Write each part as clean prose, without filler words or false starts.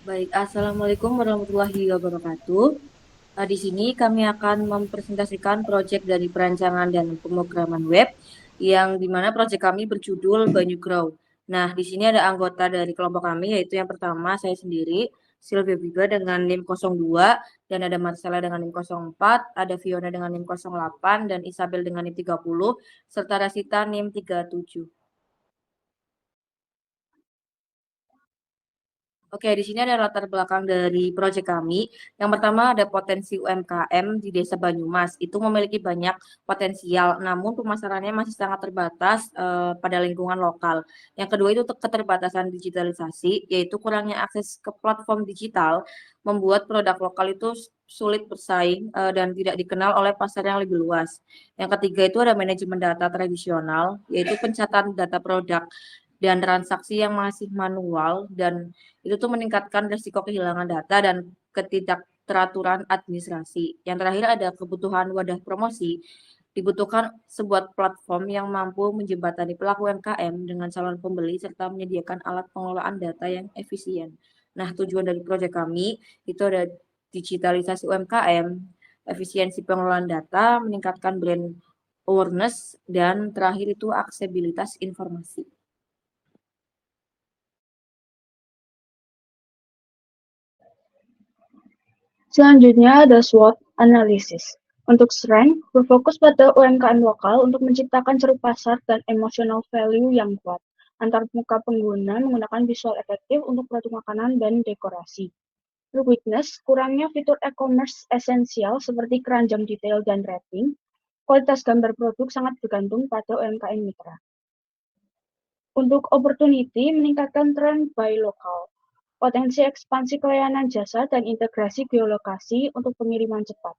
Baik, Assalamualaikum warahmatullahi wabarakatuh. Di sini kami akan mempresentasikan proyek dari perancangan dan pemrograman web yang dimana proyek kami berjudul Banyu Grow. Nah, di sini ada anggota dari kelompok kami, yaitu yang pertama saya sendiri, Sylvia Biba dengan NIM 02, dan ada Marcella dengan NIM 04, ada Fiona dengan NIM 08, dan Isabel dengan NIM 30, serta Rasita NIM 37. Oke, di sini ada latar belakang dari proyek kami. Yang pertama ada potensi UMKM di Desa Banyumas. Itu memiliki banyak potensial, namun pemasarannya masih sangat terbatas pada lingkungan lokal. Yang kedua itu keterbatasan digitalisasi, yaitu kurangnya akses ke platform digital, membuat produk lokal itu sulit bersaing dan tidak dikenal oleh pasar yang lebih luas. Yang ketiga itu ada manajemen data tradisional, yaitu pencatatan data produk dan transaksi yang masih manual dan itu tuh meningkatkan risiko kehilangan data dan ketidakteraturan administrasi. Yang terakhir ada kebutuhan wadah promosi. Dibutuhkan sebuah platform yang mampu menjembatani pelaku UMKM dengan calon pembeli serta menyediakan alat pengelolaan data yang efisien. Nah, tujuan dari proyek kami itu ada digitalisasi UMKM, efisiensi pengelolaan data, meningkatkan brand awareness, dan terakhir itu aksesibilitas informasi. Selanjutnya ada SWOT analysis. Untuk strength, berfokus pada UMKM lokal untuk menciptakan ceruk pasar dan emotional value yang kuat. Antar muka pengguna menggunakan visual efektif untuk produk makanan dan dekorasi. Untuk weakness, kurangnya fitur e-commerce esensial seperti keranjang detail dan rating. Kualitas gambar produk sangat bergantung pada UMKM mitra. Untuk opportunity, meningkatkan trend buy lokal. Potensi ekspansi layanan jasa dan integrasi geolokasi untuk pengiriman cepat.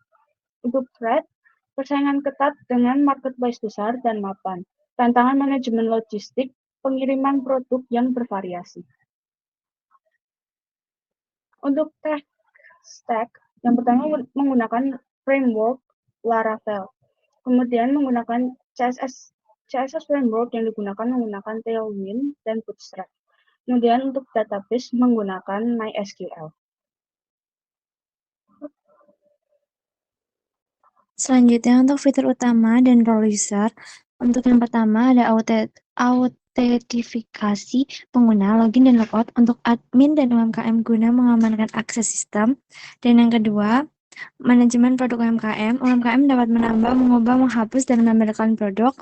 Untuk threat, persaingan ketat dengan marketplace besar dan mapan. Tantangan manajemen logistik, pengiriman produk yang bervariasi. Untuk tech stack, yang pertama menggunakan framework Laravel. Kemudian menggunakan CSS framework yang digunakan menggunakan Tailwind dan Bootstrap. Kemudian untuk database menggunakan MySQL. Selanjutnya untuk fitur utama dan role user. Untuk yang pertama ada autentifikasi pengguna, login dan logout untuk admin dan UMKM guna mengamankan akses sistem. Dan yang kedua, manajemen produk UMKM. UMKM dapat menambah, mengubah, menghapus, dan menampilkan produk.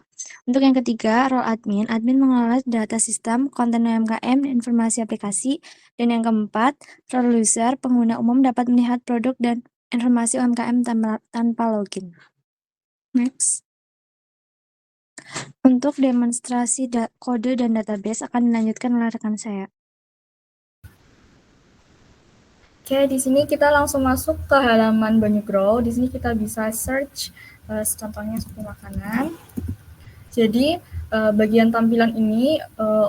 Untuk yang ketiga, role admin. Admin mengelola data sistem, konten UMKM, informasi aplikasi. Dan yang keempat, role user. Pengguna umum dapat melihat produk dan informasi UMKM tanpa login. Next. Untuk demonstrasi kode dan database akan dilanjutkan oleh rekan saya. Oke, di sini kita langsung masuk ke halaman Banyu Grow. Di sini kita bisa search contohnya seperti makanan. Jadi bagian tampilan ini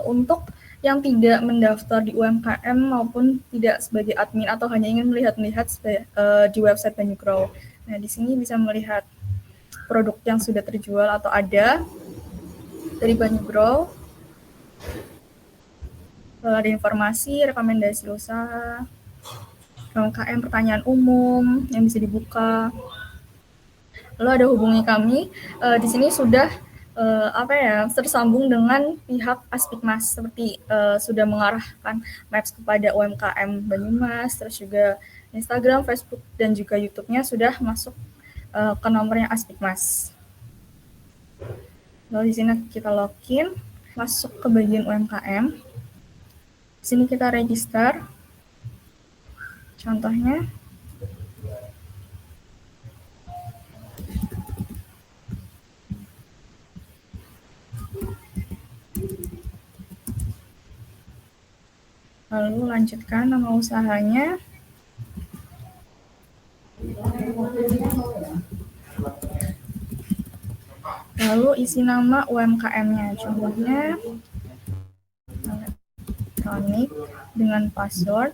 untuk yang tidak mendaftar di UMKM maupun tidak sebagai admin atau hanya ingin melihat-lihat di website Banyu Grow. Nah, di sini bisa melihat produk yang sudah terjual atau ada dari Banyu Grow. Lalu ada informasi, rekomendasi usaha, UMKM, pertanyaan umum yang bisa dibuka. Lalu ada hubungi kami. Di sini sudah tersambung dengan pihak Aspikmas, seperti sudah mengarahkan Maps kepada UMKM Banyumas, terus juga Instagram, Facebook, dan juga YouTube-nya sudah masuk ke nomornya Aspikmas. Lalu di sini kita login, masuk ke bagian UMKM. Di sini kita register. Contohnya, lalu lanjutkan nama usahanya. Lalu isi nama UMKM-nya, contohnya elektronik dengan password.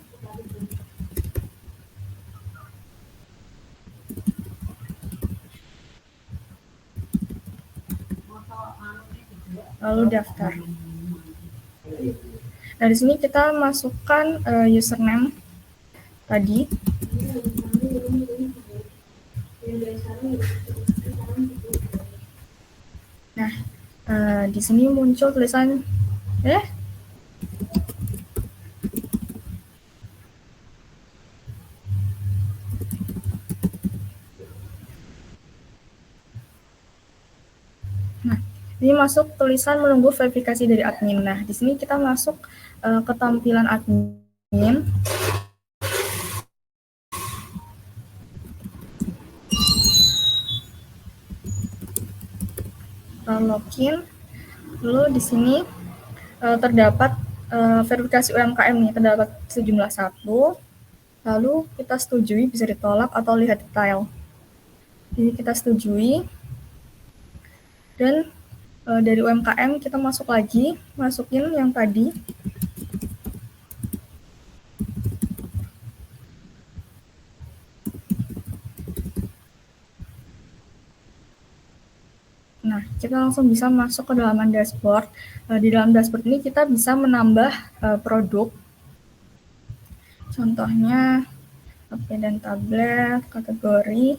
Lalu daftar. Nah, di sini kita masukkan username tadi. Nah, di sini muncul tulisan Nah, ini masuk tulisan menunggu verifikasi dari admin. Nah, di sini kita masuk ke tampilan admin. Login. Lalu di sini terdapat verifikasi UMKM nih, terdapat sejumlah 1. Lalu kita setujui, bisa ditolak atau lihat detail. Jadi kita setujui. Dan dari UMKM kita masuk lagi, masukin yang tadi. Nah, kita langsung bisa masuk ke halaman dashboard. Di dalam dashboard ini kita bisa menambah produk. Contohnya HP dan tablet, kategori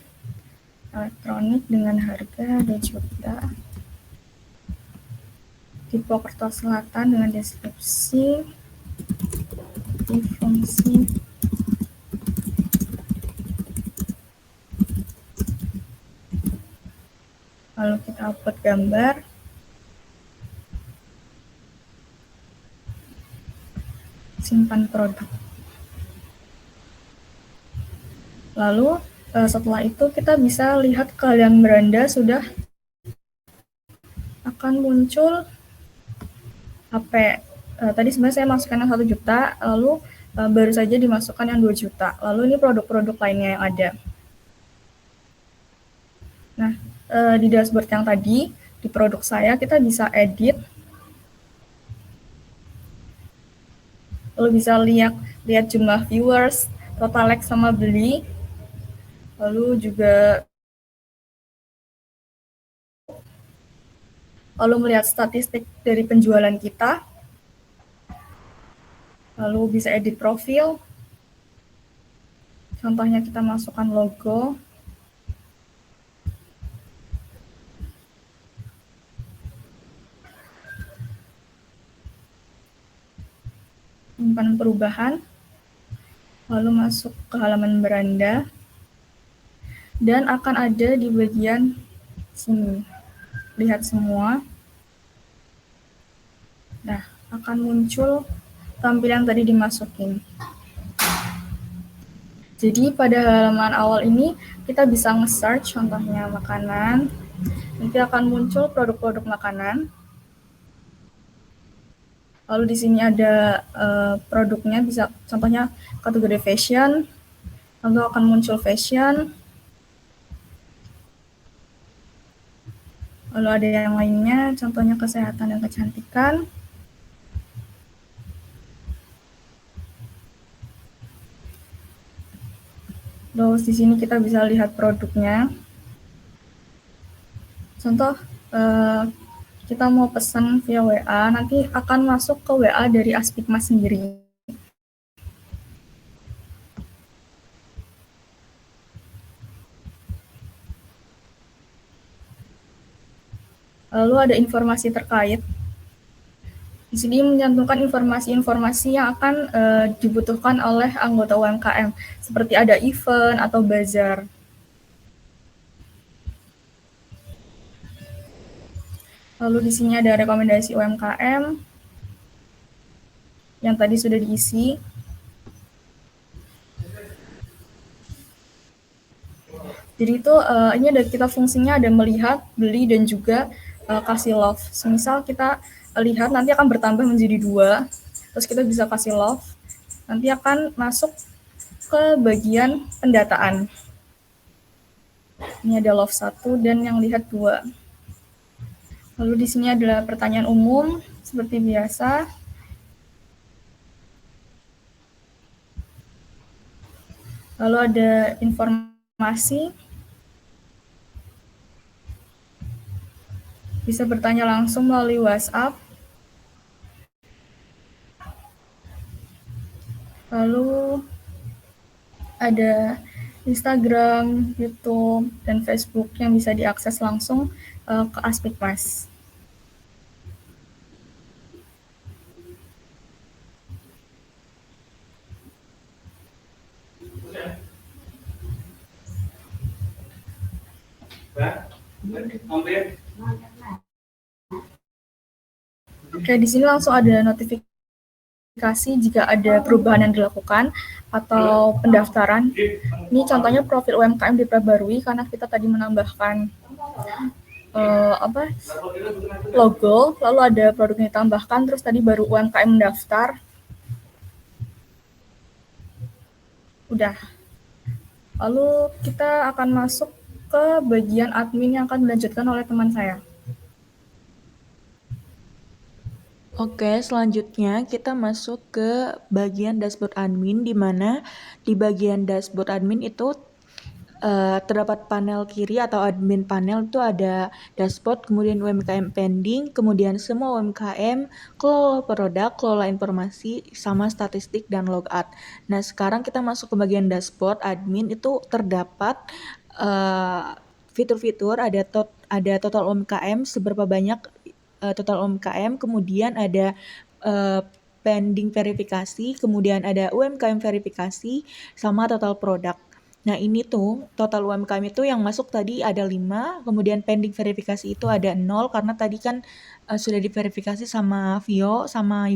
elektronik dengan harga 2 juta. Di Purwokerto Selatan dengan deskripsi, di fungsi, lalu kita upload gambar, simpan produk. Lalu setelah itu kita bisa lihat kalian beranda sudah akan muncul HP. Tadi sebenarnya saya masukkan yang 1 juta, lalu baru saja dimasukkan yang 2 juta. Lalu ini produk-produk lainnya yang ada. Nah, di dashboard yang tadi, di produk saya kita bisa edit. Lalu bisa lihat jumlah viewers, total like sama beli. Lalu juga melihat statistik dari penjualan kita. Lalu bisa edit profil. Contohnya kita masukkan logo. Simpan perubahan. Lalu masuk ke halaman beranda. Dan akan ada di bagian sini. Lihat semua. Nah, akan muncul tampilan tadi dimasukin. Jadi pada halaman awal ini kita bisa nge-search contohnya makanan. Nanti akan muncul produk-produk makanan. Lalu di sini ada produknya, bisa contohnya kategori fashion. Lalu akan muncul fashion. Lalu ada yang lainnya, contohnya kesehatan dan kecantikan. Terus di sini kita bisa lihat produknya. Contoh, kita mau pesan via WA, nanti akan masuk ke WA dari Aspikma sendiri. Lalu ada informasi terkait. Di sini mencantumkan informasi-informasi yang akan dibutuhkan oleh anggota UMKM, seperti ada event atau bazar. Lalu di sini ada rekomendasi UMKM yang tadi sudah diisi. Jadi itu ini ada kita fungsinya ada melihat, beli, dan juga kasih love. Semisal kita lihat nanti akan bertambah menjadi 2, terus kita bisa kasih love, nanti akan masuk ke bagian pendataan. Ini ada love 1 dan yang lihat 2. Lalu di sini adalah pertanyaan umum seperti biasa. Lalu ada informasi. Bisa bertanya langsung melalui WhatsApp. Lalu ada Instagram, YouTube, dan Facebook yang bisa diakses langsung ke Aspikmas. Oke, di sini langsung ada notifikasi jika ada perubahan yang dilakukan atau pendaftaran. Ini contohnya profil UMKM diperbarui karena kita tadi menambahkan logo, lalu ada produk yang ditambahkan, terus tadi baru UMKM mendaftar. Udah. Lalu kita akan masuk ke bagian admin yang akan dilanjutkan oleh teman saya. Oke, selanjutnya kita masuk ke bagian dashboard admin, di mana di bagian dashboard admin itu terdapat panel kiri atau admin panel itu ada dashboard, kemudian UMKM pending, kemudian semua UMKM, kelola produk, kelola informasi, sama statistik dan logout. Nah, sekarang kita masuk ke bagian dashboard admin, itu terdapat fitur-fitur, ada total UMKM, seberapa banyak total UMKM, kemudian ada pending verifikasi, kemudian ada UMKM verifikasi, sama total produk. Nah, ini tuh total UMKM itu yang masuk tadi ada 5, kemudian pending verifikasi itu ada 0 karena tadi kan sudah diverifikasi sama Vio sama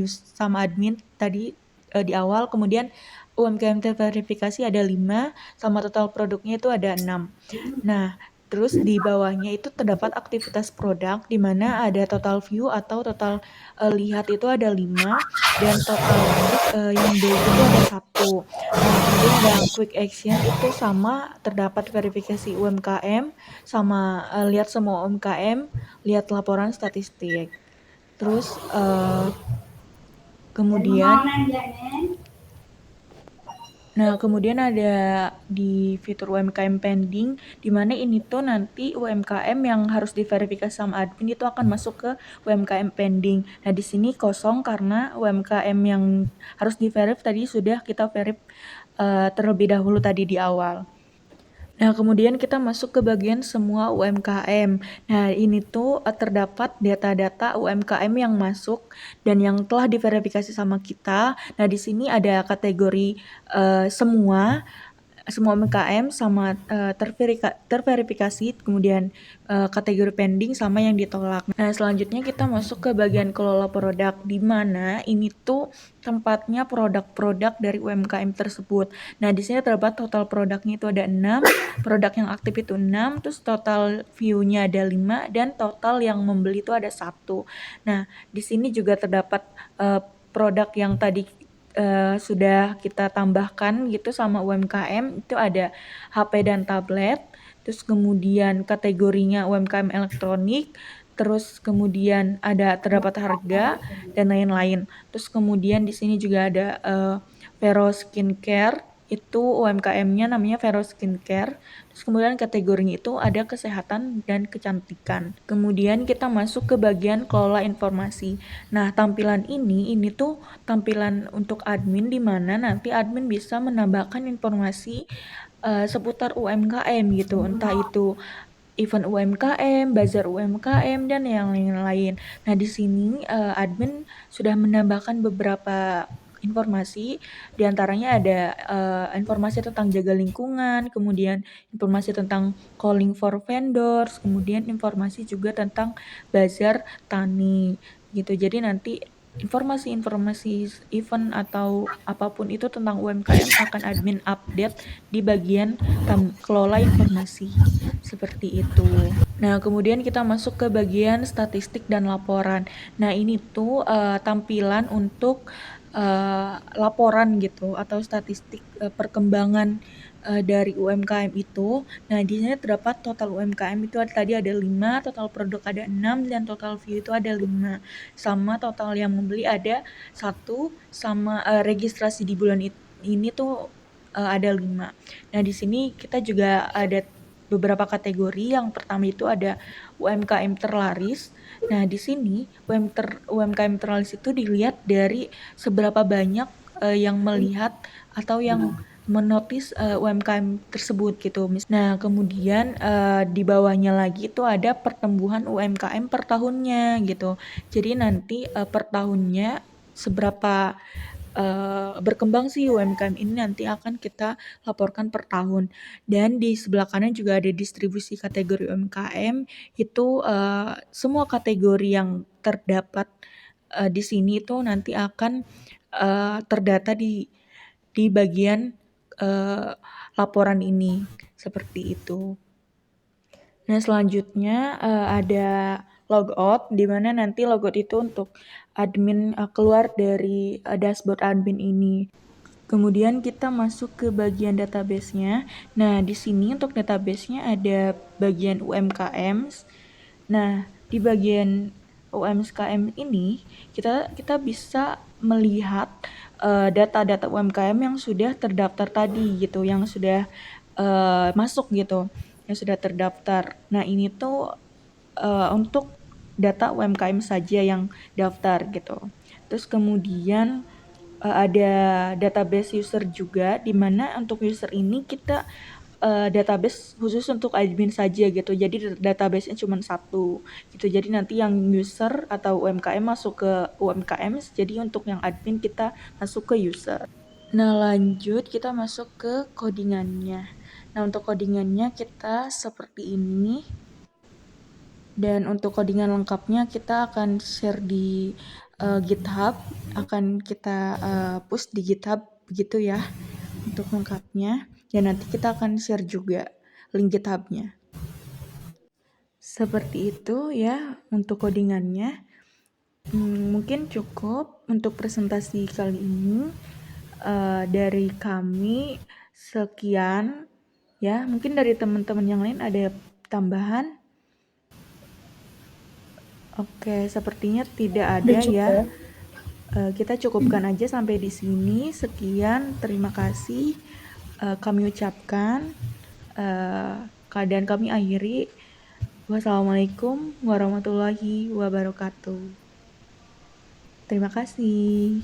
admin tadi di awal, kemudian UMKM terverifikasi ada 5, sama total produknya itu ada 6. Nah, terus di bawahnya itu terdapat aktivitas produk, di mana ada total view atau total lihat itu ada 5, dan total yang beli itu ada 1. Nah, kemudian ada quick action itu sama terdapat verifikasi UMKM, sama lihat semua UMKM, lihat laporan statistik. Terus kemudian ada di fitur UMKM pending, di mana ini tuh nanti UMKM yang harus diverifikasi sama admin itu akan masuk ke UMKM pending. Nah, di sini kosong karena UMKM yang harus diverif tadi sudah kita verif terlebih dahulu tadi di awal. Nah, kemudian kita masuk ke bagian semua UMKM. Nah, ini tuh terdapat data-data UMKM yang masuk dan yang telah diverifikasi sama kita. Nah, di sini ada kategori semua UMKM sama terverifikasi, kemudian kategori pending sama yang ditolak. Nah, selanjutnya kita masuk ke bagian kelola produk, di mana ini tuh tempatnya produk-produk dari UMKM tersebut. Nah, di sini terdapat total produknya itu ada 6, produk yang aktif itu 6, terus total view-nya ada 5, dan total yang membeli itu ada 1. Nah, di sini juga terdapat produk yang tadi sudah kita tambahkan gitu sama UMKM, itu ada HP dan tablet, terus kemudian kategorinya UMKM elektronik, terus kemudian terdapat harga dan lain-lain. Terus kemudian di sini juga ada Vero Skincare, itu UMKM-nya namanya Vero Skincare. Terus kemudian kategorinya itu ada kesehatan dan kecantikan. Kemudian kita masuk ke bagian kelola informasi. Nah, tampilan ini tuh tampilan untuk admin, di mana nanti admin bisa menambahkan informasi seputar UMKM gitu, entah itu event UMKM, bazar UMKM, dan yang lain-lain. Nah, di sini admin sudah menambahkan beberapa informasi, diantaranya ada informasi tentang jaga lingkungan, kemudian informasi tentang calling for vendors, kemudian informasi juga tentang bazar tani gitu. Jadi nanti informasi-informasi event atau apapun itu tentang UMKM akan admin update di bagian kelola informasi, seperti itu. Nah, kemudian kita masuk ke bagian statistik dan laporan. Nah, ini tuh tampilan untuk laporan gitu atau statistik perkembangan dari UMKM itu. Nah, di sini terdapat total UMKM itu tadi ada 5, total produk ada 6, dan total view itu ada 5. Sama total yang membeli ada 1, sama registrasi di bulan ini tuh ada 5. Nah, di sini kita juga ada beberapa kategori. Yang pertama itu ada UMKM terlaris. Nah, di sini UMKM terlaris itu dilihat dari seberapa banyak yang melihat atau yang menotis UMKM tersebut gitu. Nah, kemudian di bawahnya lagi itu ada pertumbuhan UMKM per tahunnya gitu. Jadi nanti per tahunnya seberapa berkembang sih UMKM ini nanti akan kita laporkan per tahun. Dan di sebelah kanan juga ada distribusi kategori UMKM, itu semua kategori yang terdapat di sini itu nanti akan terdata di bagian laporan ini, seperti itu. Nah, selanjutnya ada logout, di mana nanti logout itu untuk admin keluar dari dashboard admin ini. Kemudian kita masuk ke bagian database-nya. Nah, di sini untuk database-nya ada bagian UMKM. Nah, di bagian UMKM ini kita bisa melihat data-data UMKM yang sudah terdaftar tadi gitu, yang sudah masuk gitu, yang sudah terdaftar. Nah, ini tuh untuk data UMKM saja yang daftar gitu. Terus kemudian ada database user juga, di mana untuk user ini kita database khusus untuk admin saja gitu. Jadi database-nya cuma satu gitu. Jadi nanti yang user atau UMKM masuk ke UMKM, jadi untuk yang admin kita masuk ke user. Nah, lanjut kita masuk ke codingannya. Nah, untuk codingannya kita seperti ini. Dan untuk codingan lengkapnya kita akan share di GitHub, akan kita push di GitHub begitu ya untuk lengkapnya. Dan nanti kita akan share juga link GitHub-nya. Seperti itu ya untuk codingannya. Mungkin cukup untuk presentasi kali ini dari kami. Sekian ya, mungkin dari teman-teman yang lain ada tambahan. Oke, sepertinya tidak ada ya. Kita cukupkan aja sampai di sini. Sekian, terima kasih kami ucapkan. Dan kami akhiri. Wassalamualaikum warahmatullahi wabarakatuh. Terima kasih.